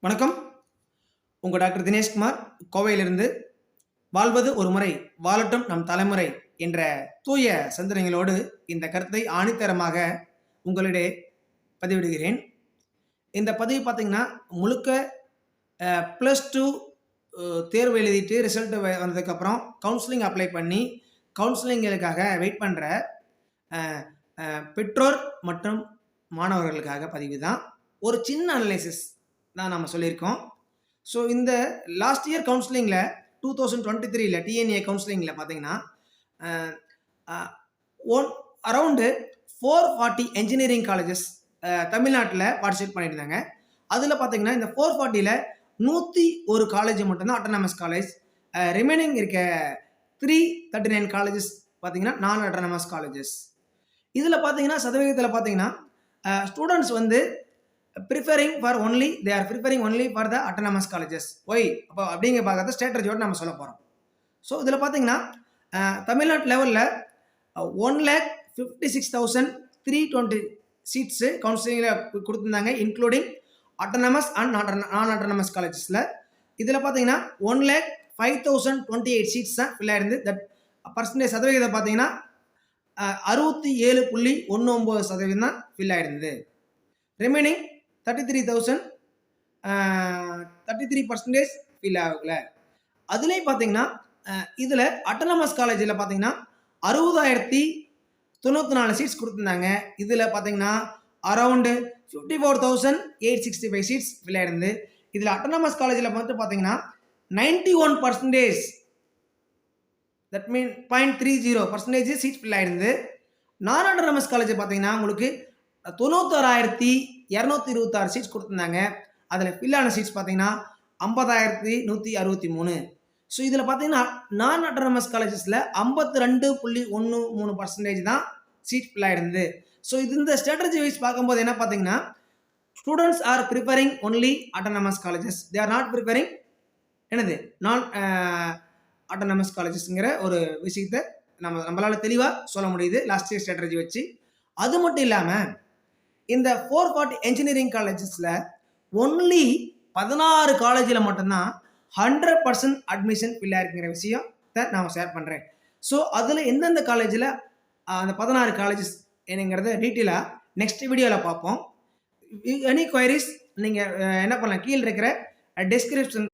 வணக்கம். உங்கள் டாக்டர் தினேஷ்குமார் கோவையிலிருந்து. வாழ்வது ஒரு முறை, வாழட்டும் நம் தலைமுறை என்ற தூய சிந்தனைகளோடு இந்த கருத்தை ஆணித்தரமாக உங்களிடையே பதிவிடுகிறேன். இந்த பதிவு பார்த்தீங்கன்னா, முழுக்க +2 தேர்வு எழுதிட்டு ரிசல்ட் வந்ததுக்கப்புறம் கவுன்சிலிங் அப்ளை பண்ணி, கவுன்சிலிங்களுக்காக வெயிட் பண்ணுற பெற்றோர் மற்றும் மாணவர்களுக்காக பதிவு தான். ஒரு சின்ன அனலைசிஸ் தான் நம்ம சொல்லியிருக்கோம். ஸோ இந்த லாஸ்ட் இயர் கவுன்சிலிங்கில் 2023 டிஎன்ஏ கவுன்சிலிங்கில் பார்த்தீங்கன்னா அரவுண்டு 440 என்ஜினியரிங் காலேஜஸ் தமிழ்நாட்டில் பார்ட்டிசிபேட் பண்ணியிருந்தாங்க. அதில் பார்த்தீங்கன்னா இந்த 440ல் 101 காலேஜ் மட்டும்தான் அட்டானமஸ் காலேஜ். ரிமைனிங் இருக்க 339 காலேஜஸ் பார்த்தீங்கன்னா நான் அட்டானமஸ் காலேஜஸ். இதில் பார்த்தீங்கன்னா சதவீதத்தில் பார்த்தீங்கன்னா ஸ்டூடெண்ட்ஸ் வந்து preferring only for the autonomous colleges. Why? அப்போ அப்படிங்க பார்க்கறது ஸ்ட்ராட்டஜியோடு நம்ம சொல்ல போகிறோம். ஸோ இதில் பார்த்தீங்கன்னா தமிழ்நாட்டு லெவலில் 1,56,320 சீட்ஸு கவுன்சிலிங்கில் கொடுத்துருந்தாங்க, இன்க்ளூடிங் அட்டானமஸ் அண்ட் நான் அட்டானமஸ் காலேஜஸில். இதில் பார்த்தீங்கன்னா 1,05,028 சீட்ஸ் தான் ஃபில் ஆயிருந்து. தட் பர்சன்டேஜ் சதவீதம் பார்த்தீங்கன்னா 67.19% தான் ஃபில் ஆயிருந்தது. ரிமைனிங் 33% ஃபில் ஆகல. அதுலேயும் பார்த்தீங்கன்னா இதில் அட்டானமஸ் காலேஜில் பார்த்தீங்கன்னா 60,094 சீட்ஸ் கொடுத்துருந்தாங்க. இதில் பார்த்தீங்கன்னா அரவுண்டு 54,865 சீட்ஸ் ஃபில் ஆயிருந்து. இதில் அட்டானமஸ் காலேஜில் மட்டும் பார்த்தீங்கன்னா 91%, தட் மீன் 0.30% சீட்ஸ் ஃபில் ஆயிருந்து. நான் அட்டானமஸ் காலேஜ் பார்த்தீங்கன்னா உங்களுக்கு 96,226 சீட்ஸ் கொடுத்துருந்தாங்க. அதில் ஃபில் ஆன சீட்ஸ் பார்த்தீங்கன்னா 50,163. ஸோ இதில் பார்த்தீங்கன்னா நான் அட்டானமஸ் காலேஜஸில் 52.13% தான் சீட் ஃபில் ஆகிருந்தது. ஸோ இது இந்த ஸ்ட்ராட்டஜி வைஸ் பார்க்கும்போது என்ன பார்த்தீங்கன்னா, students are preferring only autonomous colleges, they are not preferring என்னது நான் அட்டானமஸ் காலேஜஸ்ங்கிற ஒரு விஷயத்தை நம்மளால் தெளிவாக சொல்ல முடியுது லாஸ்ட் இயர் ஸ்ட்ராட்டஜி வச்சு. அது மட்டும் இல்லாமல் இந்த 440 என்ஜினியரிங் காலேஜஸில் ஒன்லி 16 காலேஜில் மட்டும்தான் 100% அட்மிஷன் ஃபில் ஆகிருக்கிற விஷயத்தை நான் ஷேர் பண்ணுறேன். ஸோ அதில் எந்தெந்த காலேஜில் அந்த 16 காலேஜஸ் என்னங்கிறத டீட்டெயிலாக நெக்ஸ்ட் வீடியோவில் பார்ப்போம். எனி குவைரிஸ் நீங்கள் என்ன பண்ணலாம், கீழே இருக்கிற டிஸ்கிரிப்ஷன்